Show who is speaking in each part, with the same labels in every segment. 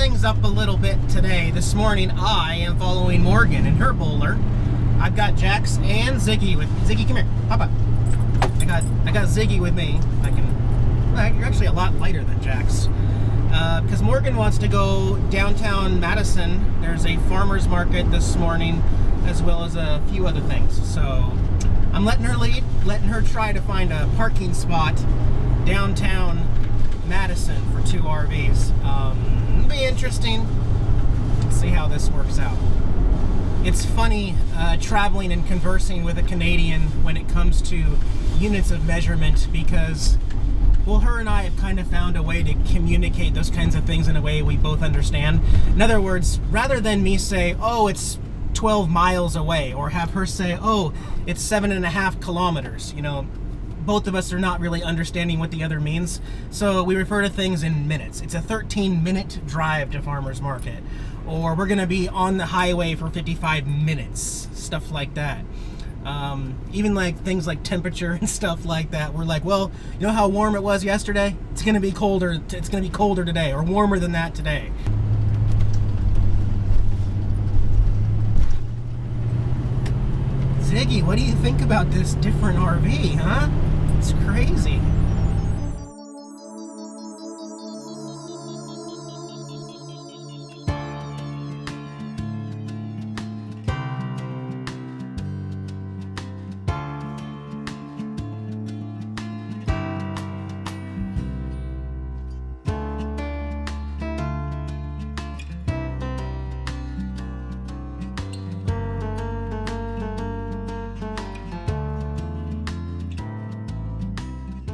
Speaker 1: things up a little bit today. This morning I am following Morgan in her bowler. I've got Jax and Ziggy with Ziggy. Come here, Papa. I got Ziggy with me. You're actually a lot lighter than Jax. Because Morgan wants to go downtown Madison. There's a farmer's market this morning, as well as a few other things. So I'm letting her lead, letting her try to find a parking spot downtown Madison for 2 RVs. It'll be interesting. Let's see how this works out. It's funny traveling and conversing with a Canadian when it comes to units of measurement, because well, her and I have kind of found a way to communicate those kinds of things in a way we both understand. In other words, rather than me say, oh, it's 12 miles away, or have her say, oh, it's 7.5 kilometers, you know, both of us are not really understanding what the other means. So we refer to things in minutes. It's a 13-minute drive to farmer's market, or we're gonna be on the highway for 55 minutes, stuff like that. Even like things like temperature and stuff like that. We're like, well, you know how warm it was yesterday? It's gonna be colder. It's gonna be colder today, or warmer than that today. Ziggy, what do you think about this different RV, huh? It's crazy.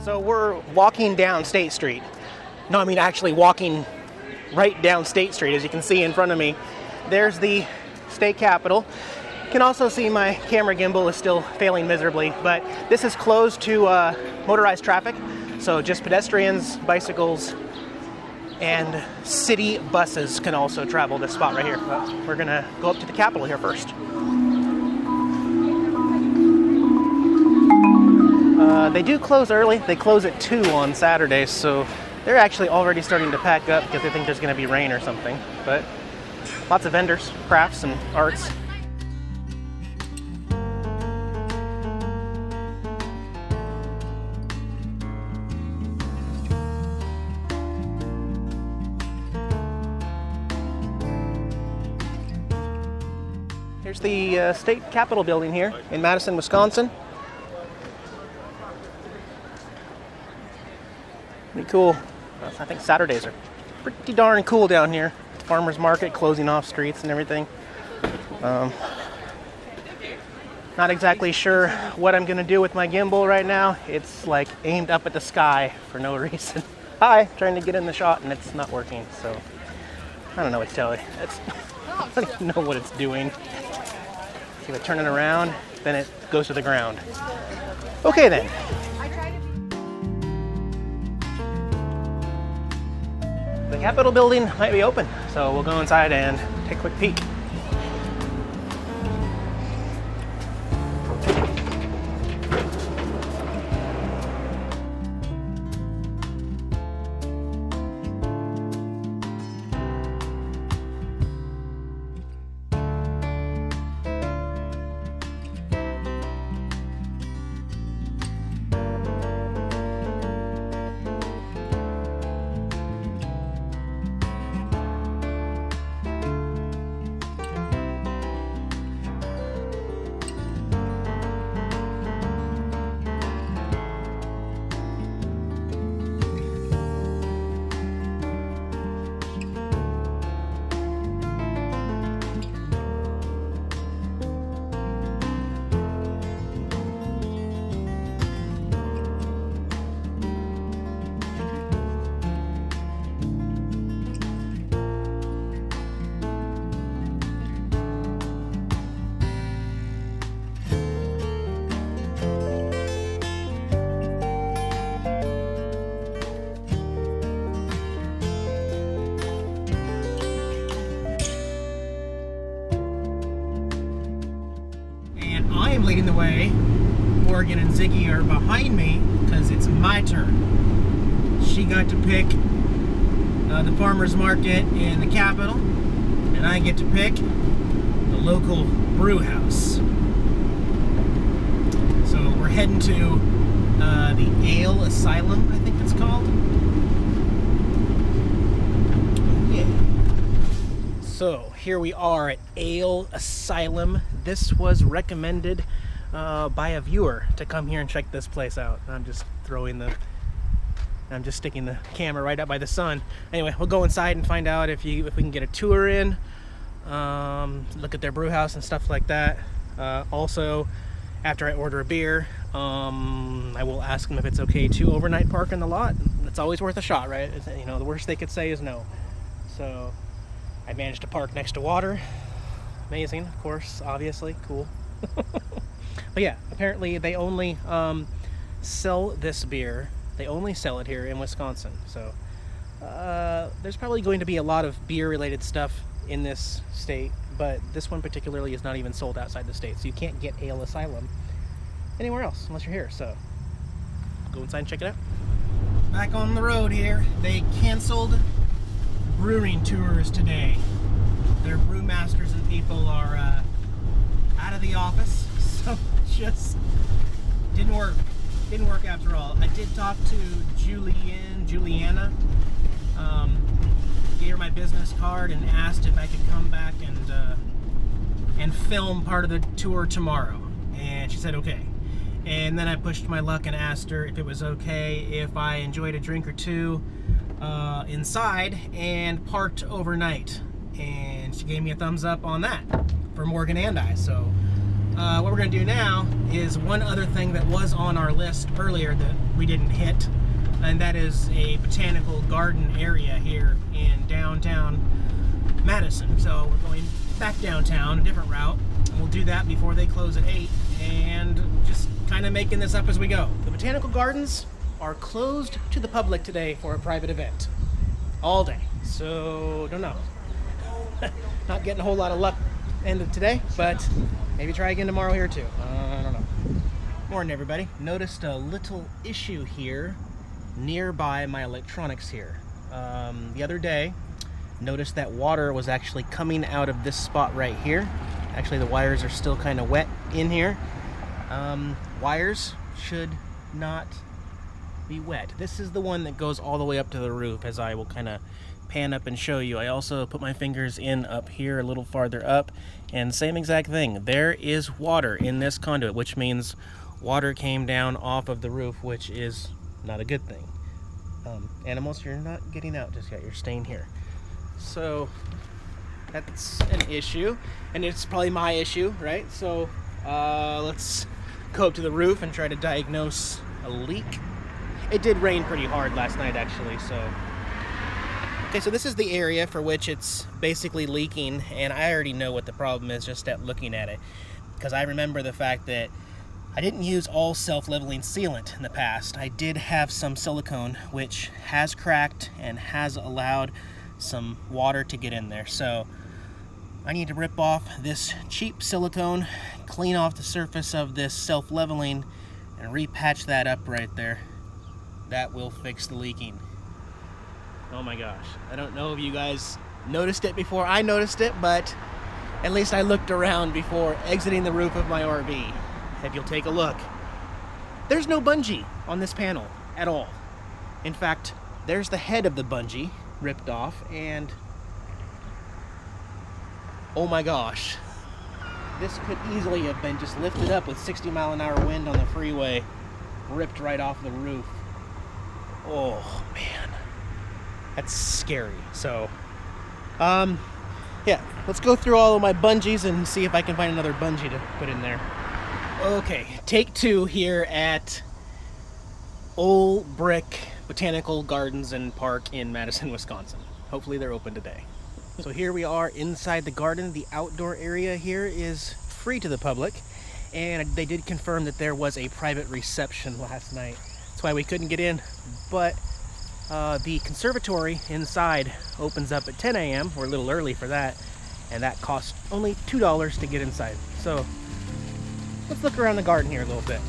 Speaker 1: So we're walking down State Street. No, I mean actually walking right down State Street. As you can see in front of me, there's the state capitol. You can also see my camera gimbal is still failing miserably, but this is closed to motorized traffic. So just pedestrians, bicycles, and city buses can also travel this spot right here. But we're gonna go up to the capitol here first. They do close early. They close at 2 on Saturdays, so they're actually already starting to pack up because they think there's going to be rain or something. But lots of vendors, crafts, and arts. Here's the state capitol building here in Madison, Wisconsin. Pretty cool. I think Saturdays are pretty darn cool down here. Farmers market, closing off streets and everything. Not exactly sure what I'm going to do with my gimbal right now. It's like aimed up at the sky for no reason. Hi, trying to get in the shot and it's not working. So I don't know what to tell you. I don't even know what it's doing. See, if I turn it around, then it goes to the ground. Okay then. The Capitol building might be open, so we'll go inside and take a quick peek. I am leading the way. Morgan and Ziggy are behind me because it's my turn. She got to pick the farmer's market in the capital, and I get to pick the local brew house. So we're heading to the Ale Asylum, I think it's called. Yeah. So here we are at Ale Asylum. This was recommended by a viewer to come here and check this place out. I'm just sticking the camera right up by the sun. Anyway, we'll go inside and find out if we can get a tour in, look at their brew house and stuff like that. Also, after I order a beer, I will ask them if it's okay to overnight park in the lot. It's always worth a shot, right? You know, the worst they could say is no. So I managed to park next to water. Amazing, of course, obviously, cool. But yeah, apparently they only sell this beer. They only sell it here in Wisconsin. So there's probably going to be a lot of beer related stuff in this state, but this one particularly is not even sold outside the state. So you can't get Ale Asylum anywhere else unless you're here. So go inside and check it out. Back on the road here. They canceled brewing tours today. Their brewmasters and people are out of the office, so just didn't work after all. I did talk to Juliana, gave her my business card and asked if I could come back and film part of the tour tomorrow, and she said okay. And then I pushed my luck and asked her if it was okay if I enjoyed a drink or two inside and parked overnight, and she gave me a thumbs up on that for Morgan and I. So what we're going to do now is one other thing that was on our list earlier that we didn't hit, and that is a botanical garden area here in downtown Madison. So we're going back downtown, a different route, and we'll do that before they close at 8, and just kind of making this up as we go. The botanical gardens are closed to the public today for a private event all day, so don't know. Not getting a whole lot of luck end of today, but maybe try again tomorrow here too. I don't know. Morning, everybody. Noticed a little issue here nearby my electronics here. The other day, noticed that water was actually coming out of this spot right here. Actually, the wires are still kind of wet in here. Wires should not be wet. This is the one that goes all the way up to the roof, as I will kind of pan up and show you. I also put my fingers in up here a little farther up, and same exact thing. There is water in this conduit, which means water came down off of the roof, which is not a good thing. Animals, you're not getting out just yet. You're staying here. So that's an issue, and it's probably my issue, right? So let's go up to the roof and try to diagnose a leak. It did rain pretty hard last night, actually, so. Okay, so this is the area for which it's basically leaking, and I already know what the problem is just at looking at it, because I remember the fact that I didn't use all self-leveling sealant in the past. I did have some silicone, which has cracked and has allowed some water to get in there. So I need to rip off this cheap silicone, clean off the surface of this self-leveling, and repatch that up right there. That will fix the leaking. Oh my gosh, I don't know if you guys noticed it before I noticed it, but at least I looked around before exiting the roof of my RV. If you'll take a look, there's no bungee on this panel at all. In fact, there's the head of the bungee ripped off, and oh my gosh, this could easily have been just lifted up with 60-mile-an-hour wind on the freeway, ripped right off the roof. Oh man, that's scary. So yeah, let's go through all of my bungees and see if I can find another bungee to put in there. Okay, take two here at Old Brick Botanical Gardens and Park in Madison, Wisconsin. Hopefully they're open today. So here we are inside the garden. The outdoor area here is free to the public, and they did confirm that there was a private reception last night. That's why we couldn't get in, but the conservatory inside opens up at 10 a.m. We're a little early for that, and that costs only $2 to get inside. So let's look around the garden here a little bit.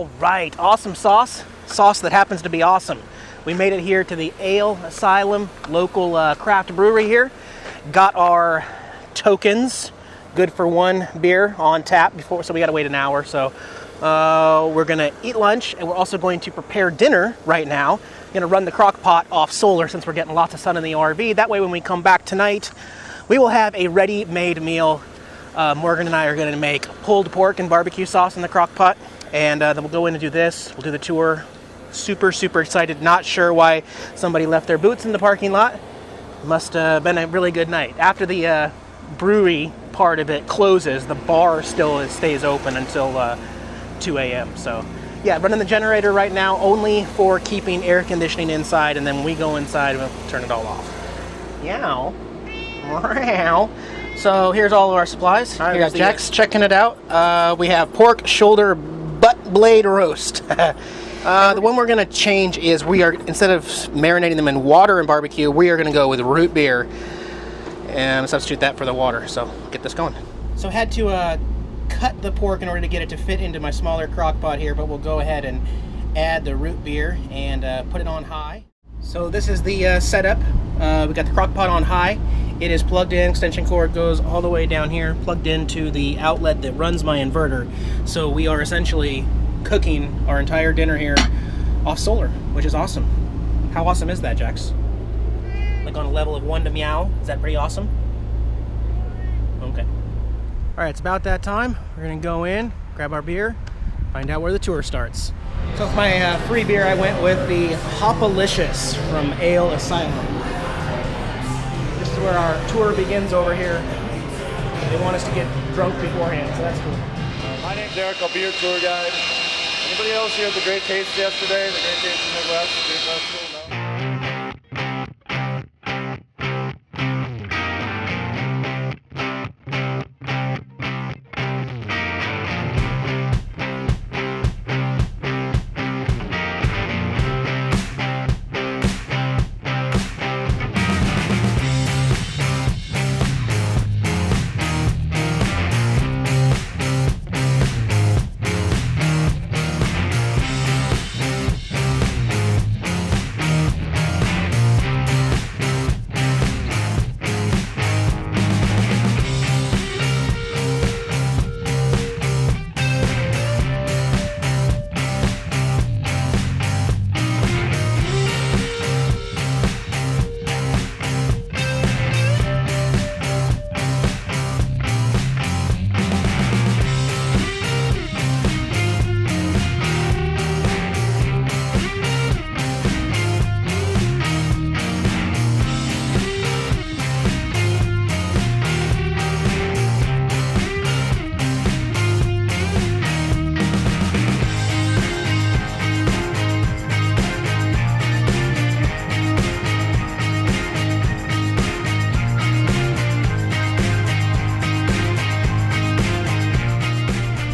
Speaker 1: All right, awesome sauce that happens to be awesome. We made it here to the Ale Asylum, local craft brewery here. Got our tokens, good for one beer on tap before, so we gotta wait an hour. So we're gonna eat lunch, and we're also going to prepare dinner right now. Gonna run the crock pot off solar since we're getting lots of sun in the RV. That way when we come back tonight, we will have a ready-made meal. Morgan and I are gonna make pulled pork and barbecue sauce in the crock pot, and then we'll go in and do this. We'll do the tour. Super, super excited. Not sure why somebody left their boots in the parking lot. Must have been a really good night. After the brewery part of it closes, the bar still stays open until 2 a.m. So yeah, running the generator right now only for keeping air conditioning inside, and then when we go inside, we'll turn it all off. Yow. Wow. So here's all of our supplies. All right, we got Jack's checking it out. We have pork shoulder butt blade roast. The one we're going to change is instead of marinating them in water and barbecue, we are going to go with root beer and substitute that for the water. So get this going. So I had to cut the pork in order to get it to fit into my smaller crock pot here, but we'll go ahead and add the root beer and put it on high. So this is the setup. We got the crock pot on high. It is plugged in, extension cord goes all the way down here, plugged into the outlet that runs my inverter. So we are essentially cooking our entire dinner here off solar, which is awesome. How awesome is that, Jax? Like on a level of 1 to meow? Is that pretty awesome? Okay. All right, it's about that time. We're gonna go in, grab our beer, find out where the tour starts. So for my free beer, I went with the Hopalicious from Ale Asylum. This is where our tour begins over here. They want us to get drunk beforehand, so that's cool.
Speaker 2: My name's Eric, I'll be your tour guide. Anybody else here at the Great Taste yesterday? The Great Taste in the Midwest, the Beer Festival? No?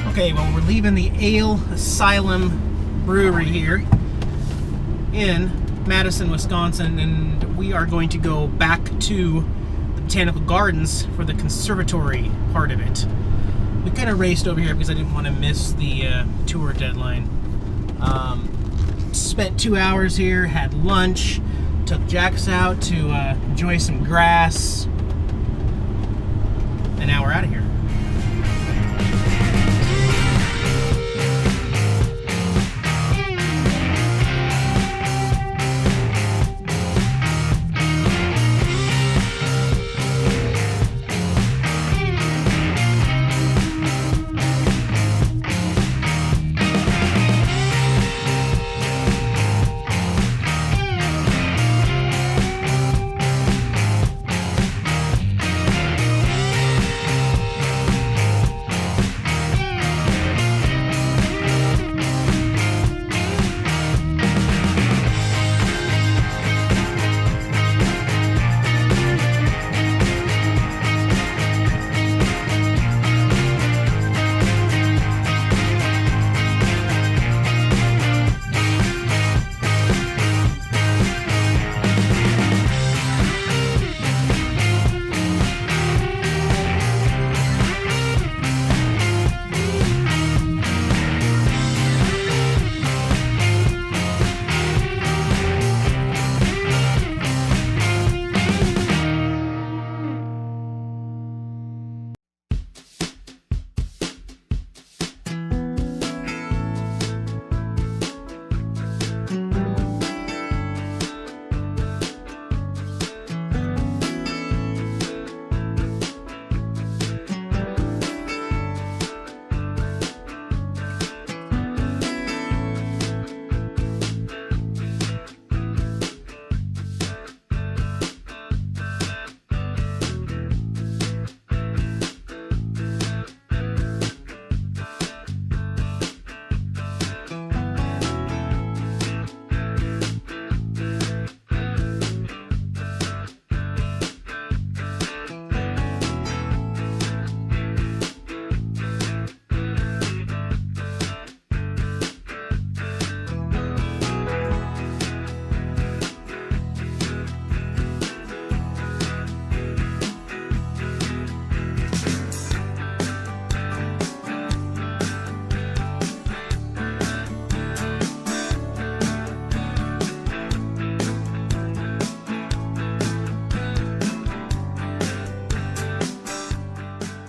Speaker 1: Okay, well, we're leaving the Ale Asylum Brewery here in Madison, Wisconsin, and we are going to go back to the Botanical Gardens for the conservatory part of it. We kind of raced over here because I didn't want to miss the tour deadline. Spent 2 hours here, had lunch, took Jax out to enjoy some grass, and now we're out of here.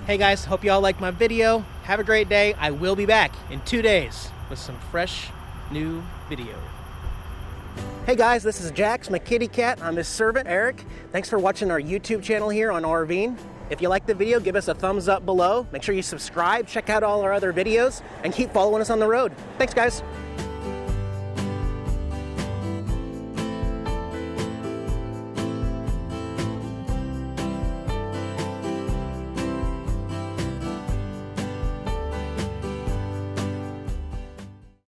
Speaker 1: Hey guys, hope you all liked my video. Have a great day. I will be back in 2 days with some fresh new video. Hey guys, this is Jax, my kitty cat. I'm his servant, Eric. Thanks for watching our YouTube channel here on RVing. If you liked the video, give us a thumbs up below. Make sure you subscribe, check out all our other videos, and keep following us on the road. Thanks guys.